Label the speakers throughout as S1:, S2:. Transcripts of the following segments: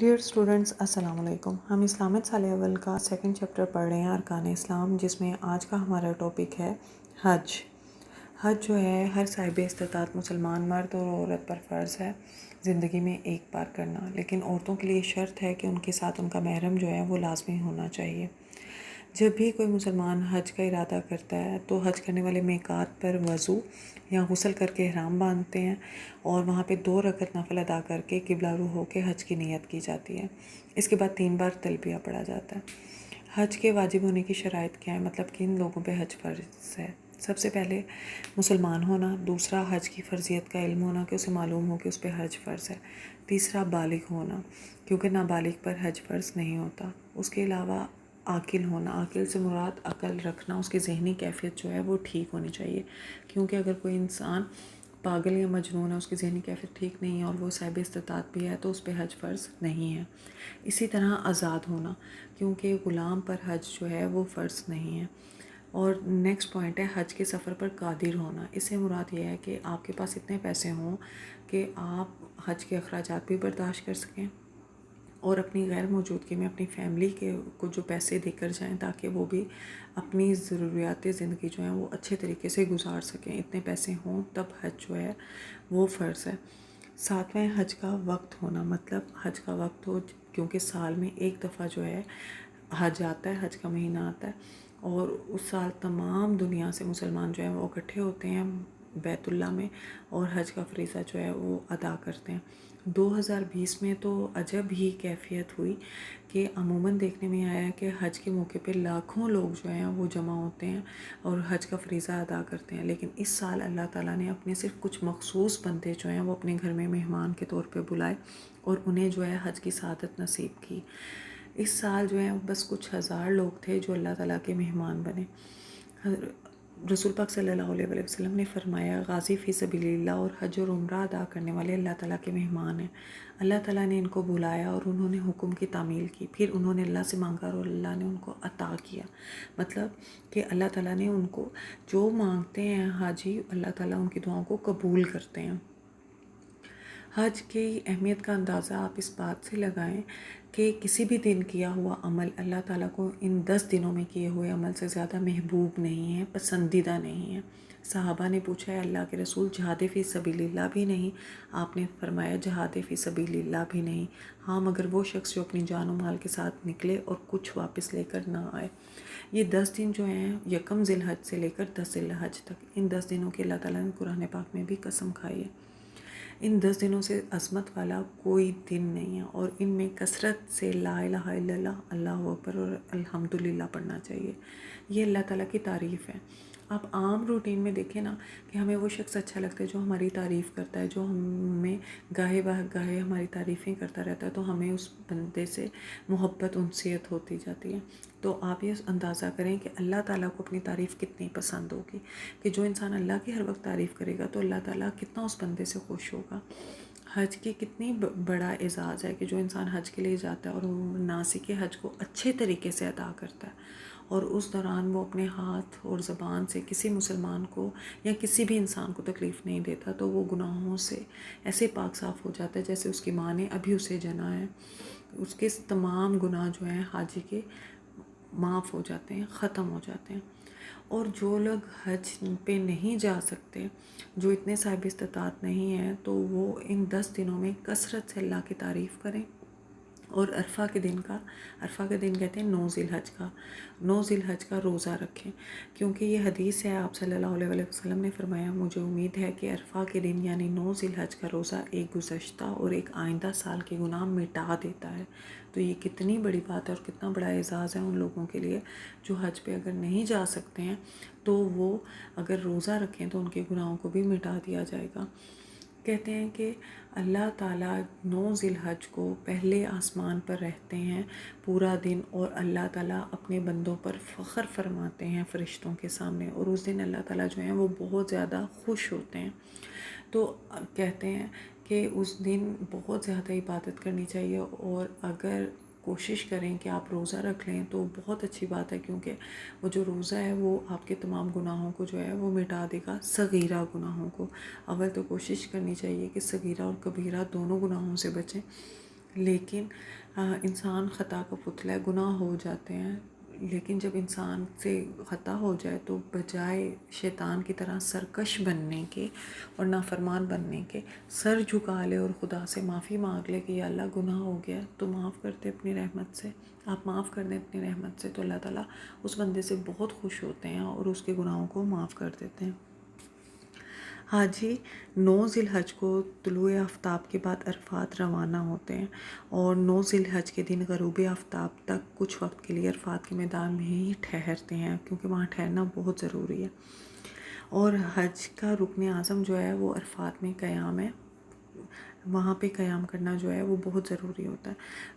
S1: Dear students, السلام علیکم۔ ہم اسلامت سال اول کا سیکنڈ چیپٹر پڑھ رہے ہیں ارکان اسلام، جس میں آج کا ہمارا ٹاپک ہے حج۔ حج جو ہے ہر صاحب استطاعت مسلمان مرد اور عورت پر فرض ہے زندگی میں ایک بار کرنا، لیکن عورتوں کے لیے شرط ہے کہ ان کے ساتھ ان کا محرم جو ہے وہ لازمی ہونا چاہیے۔ جب بھی کوئی مسلمان حج کا ارادہ کرتا ہے تو حج کرنے والے میقات پر وضو یا غسل کر کے احرام باندھتے ہیں اور وہاں پہ 2 رکعت نفل ادا کر کے قبلہ رو ہو کے حج کی نیت کی جاتی ہے۔ اس کے بعد 3 بار تلبیہ پڑھا جاتا ہے۔ حج کے واجب ہونے کی شرائط کیا ہے، مطلب کن لوگوں پہ حج فرض ہے؟ سب سے پہلے مسلمان ہونا، دوسرا حج کی فرضیت کا علم ہونا کہ اسے معلوم ہو کہ اس پہ حج فرض ہے، تیسرا بالغ ہونا کیونکہ نابالغ پر حج فرض نہیں ہوتا، اس کے علاوہ عاقل ہونا، عاقل سے مراد عقل رکھنا، اس کی ذہنی کیفیت جو ہے وہ ٹھیک ہونی چاہیے، کیونکہ اگر کوئی انسان پاگل یا مجنون ہے، اس کی ذہنی کیفیت ٹھیک نہیں ہے اور وہ صاحب استطاعت بھی ہے تو اس پہ حج فرض نہیں ہے۔ اسی طرح آزاد ہونا، کیونکہ غلام پر حج جو ہے وہ فرض نہیں ہے۔ اور نیکسٹ پوائنٹ ہے حج کے سفر پر قادر ہونا۔ اس سے مراد یہ ہے کہ آپ کے پاس اتنے پیسے ہوں کہ آپ حج کے اخراجات بھی برداشت کر سکیں اور اپنی غیر موجودگی میں اپنی فیملی کو جو پیسے دے کر جائیں تاکہ وہ بھی اپنی ضروریات زندگی جو ہیں وہ اچھے طریقے سے گزار سکیں، اتنے پیسے ہوں تب حج جو ہے وہ فرض ہے۔ ساتویں حج کا وقت ہونا، مطلب حج کا وقت ہو، کیونکہ سال میں ایک دفعہ جو ہے حج آتا ہے، حج کا مہینہ آتا ہے اور اس سال تمام دنیا سے مسلمان جو ہیں وہ اکٹھے ہوتے ہیں بیت اللہ میں اور حج کا فریضہ جو ہے وہ ادا کرتے ہیں۔ 2020 میں تو عجب ہی کیفیت ہوئی کہ عموماً دیکھنے میں آیا کہ حج کے موقع پہ لاکھوں لوگ جو ہیں وہ جمع ہوتے ہیں اور حج کا فریضہ ادا کرتے ہیں، لیکن اس سال اللہ تعالیٰ نے اپنے صرف کچھ مخصوص بندے جو ہیں وہ اپنے گھر میں مہمان کے طور پہ بلائے اور انہیں جو ہے حج کی سعادت نصیب کی۔ اس سال جو ہے بس کچھ ہزار لوگ تھے جو اللہ تعالیٰ کے مہمان بنے۔ رسول پاک صلی اللہ علیہ وسلم نے فرمایا، غازی فی سبیل اللہ اور حج اور عمرہ ادا کرنے والے اللہ تعالیٰ کے مہمان ہیں۔ اللہ تعالیٰ نے ان کو بلایا اور انہوں نے حکم کی تعمیل کی، پھر انہوں نے اللہ سے مانگا اور اللہ نے ان کو عطا کیا، مطلب کہ اللہ تعالیٰ نے ان کو جو مانگتے ہیں حاجی، اللہ تعالیٰ ان کی دعاؤں کو قبول کرتے ہیں۔ حج کی اہمیت کا اندازہ آپ اس بات سے لگائیں کہ کسی بھی دن کیا ہوا عمل اللہ تعالیٰ کو ان 10 دنوں میں کیے ہوئے عمل سے زیادہ محبوب نہیں ہے، پسندیدہ نہیں ہے۔ صحابہ نے پوچھا ہے اللہ کے رسول، جہاد فی سبیل اللہ بھی نہیں؟ آپ نے فرمایا جہاد فی سبیل اللہ بھی نہیں، ہاں مگر وہ شخص جو اپنی جان و مال کے ساتھ نکلے اور کچھ واپس لے کر نہ آئے۔ یہ 10 دن جو ہیں یکم ذی الحج سے لے کر 10 ذی الحج تک، ان 10 دنوں کی اللہ تعالیٰ نے قرآن پاک میں بھی قسم کھائی ہے۔ ان 10 دنوں سے عظمت والا کوئی دن نہیں ہے اور ان میں کثرت سے لا الہ الا اللہ، اللہ اکبر اور الحمدللہ پڑھنا چاہیے۔ یہ اللہ تعالیٰ کی تعریف ہے۔ آپ عام روٹین میں دیکھیں نا کہ ہمیں وہ شخص اچھا لگتا ہے جو ہماری تعریف کرتا ہے، جو ہمیں گاہے گاہے ہماری تعریفیں کرتا رہتا ہے، تو ہمیں اس بندے سے محبت انسیت ہوتی جاتی ہے۔ تو آپ یہ اندازہ کریں کہ اللہ تعالیٰ کو اپنی تعریف کتنی پسند ہوگی، کہ جو انسان اللہ کی ہر وقت تعریف کرے گا تو اللہ تعالیٰ کتنا اس بندے سے خوش ہوگا۔ حج کی کتنی بڑا اعزاز ہے کہ جو انسان حج کے لیے جاتا ہے اور وہ ناسک حج کو اچھے طریقے سے ادا کرتا ہے اور اس دوران وہ اپنے ہاتھ اور زبان سے کسی مسلمان کو یا کسی بھی انسان کو تکلیف نہیں دیتا، تو وہ گناہوں سے ایسے پاک صاف ہو جاتا ہے جیسے اس کی ماں نے ابھی اسے جنا ہے۔ اس کے تمام گناہ جو ہیں حاجی کے معاف ہو جاتے ہیں، ختم ہو جاتے ہیں۔ اور جو لوگ حج پہ نہیں جا سکتے، جو اتنے صاحب استطاعت نہیں ہیں، تو وہ ان 10 دنوں میں کثرت سے اللہ کی تعریف کریں اور عرفہ کے دن کہتے ہیں 9 ذی الحج کا، 9 ذی الحج کا روزہ رکھیں، کیونکہ یہ حدیث ہے، آپ صلی اللہ علیہ وسلم نے فرمایا، مجھے امید ہے کہ عرفہ کے دن یعنی 9 ذی الحج کا روزہ ایک گزشتہ اور ایک آئندہ سال کے گناہ مٹا دیتا ہے۔ تو یہ کتنی بڑی بات ہے اور کتنا بڑا اعزاز ہے ان لوگوں کے لیے جو حج پہ اگر نہیں جا سکتے ہیں تو وہ اگر روزہ رکھیں تو ان کے گناہوں کو بھی مٹا دیا جائے گا۔ کہتے ہیں کہ اللہ تعالیٰ 9 ذی الحج کو پہلے آسمان پر رہتے ہیں پورا دن اور اللہ تعالیٰ اپنے بندوں پر فخر فرماتے ہیں فرشتوں کے سامنے، اور اس دن اللہ تعالیٰ جو ہیں وہ بہت زیادہ خوش ہوتے ہیں۔ تو کہتے ہیں کہ اس دن بہت زیادہ عبادت کرنی چاہیے اور اگر کوشش کریں کہ آپ روزہ رکھ لیں تو بہت اچھی بات ہے، کیونکہ وہ جو روزہ ہے وہ آپ کے تمام گناہوں کو جو ہے وہ مٹا دے گا، صغیرہ گناہوں کو۔ اول تو کوشش کرنی چاہیے کہ صغیرہ اور کبیرہ دونوں گناہوں سے بچیں۔ لیکن انسان خطا کا پتلا ہے، گناہ ہو جاتے ہیں، لیکن جب انسان سے خطا ہو جائے تو بجائے شیطان کی طرح سرکش بننے کے اور نافرمان بننے کے سر جھکا لے اور خدا سے معافی مانگ لے کہ یا اللہ گناہ ہو گیا تو معاف کر دے اپنی رحمت سے، آپ معاف کر دیں اپنی رحمت سے، تو اللہ تعالیٰ اس بندے سے بہت خوش ہوتے ہیں اور اس کے گناہوں کو معاف کر دیتے ہیں۔ حاجی 9 ذی الحج کو طلوع آفتاب کے بعد عرفات روانہ ہوتے ہیں اور 9 ذی الحج کے دن غروب آفتاب تک کچھ وقت کے لیے عرفات کے میدان میں ہی ٹھہرتے ہیں، کیونکہ وہاں ٹھہرنا بہت ضروری ہے۔ اور حج کا رکن اعظم جو ہے وہ عرفات میں قیام ہے، وہاں پہ قیام کرنا جو ہے وہ بہت ضروری ہوتا ہے۔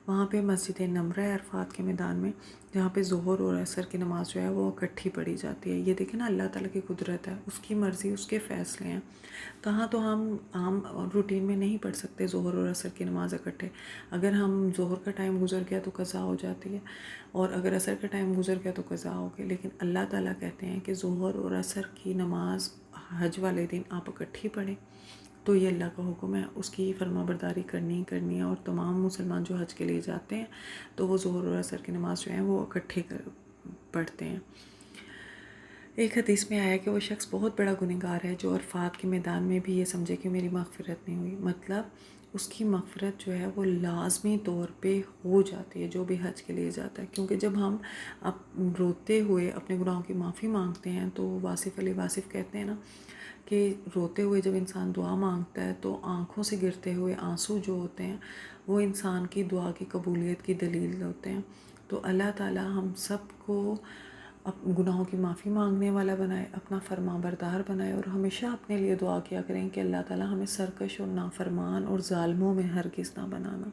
S1: وہاں پہ مسجد نمرہ ہے عرفات کے میدان میں، جہاں پہ ظہر اور عصر کی نماز جو ہے وہ اکٹھی پڑھی جاتی ہے۔ یہ دیکھیں نا، اللہ تعالیٰ کی قدرت ہے، اس کی مرضی، اس کے فیصلے ہیں۔ کہاں تو ہم عام روٹین میں نہیں پڑھ سکتے ظہر اور عصر کی نماز اکٹھے، اگر ہم ظہر کا ٹائم گزر گیا تو قضا ہو جاتی ہے، اور اگر عصر کا ٹائم گزر گیا تو قضا ہو گئی، لیکن اللہ تعالیٰ کہتے ہیں کہ ظہر اور عصر کی نماز حج والے دن آپ اکٹھی پڑھیں، تو یہ اللہ کا حکم ہے، اس کی فرما برداری کرنی ہی کرنی ہے۔ اور تمام مسلمان جو حج کے لیے جاتے ہیں تو وہ ظہر اور عصر کی نماز جو ہیں وہ اکٹھے پڑھتے ہیں۔ ایک حدیث میں آیا کہ وہ شخص بہت بڑا گنہگار ہے جو عرفات کے میدان میں بھی یہ سمجھے کہ میری مغفرت نہیں ہوئی، مطلب اس کی مغفرت جو ہے وہ لازمی طور پہ ہو جاتی ہے جو بھی حج کے لیے جاتا ہے، کیونکہ جب ہم روتے ہوئے اپنے گناہوں کی معافی مانگتے ہیں تو واصف علی واصف کہتے ہیں نا کہ روتے ہوئے جب انسان دعا مانگتا ہے تو آنکھوں سے گرتے ہوئے آنسو جو ہوتے ہیں وہ انسان کی دعا کی قبولیت کی دلیل ہوتے ہیں۔ تو اللہ تعالیٰ ہم سب کو گناہوں کی معافی مانگنے والا بنائے، اپنا فرما بردار بنائے، اور ہمیشہ اپنے لیے دعا کیا کریں کہ اللہ تعالیٰ ہمیں سرکش اور نافرمان اور ظالموں میں ہرگز نہ بنانا۔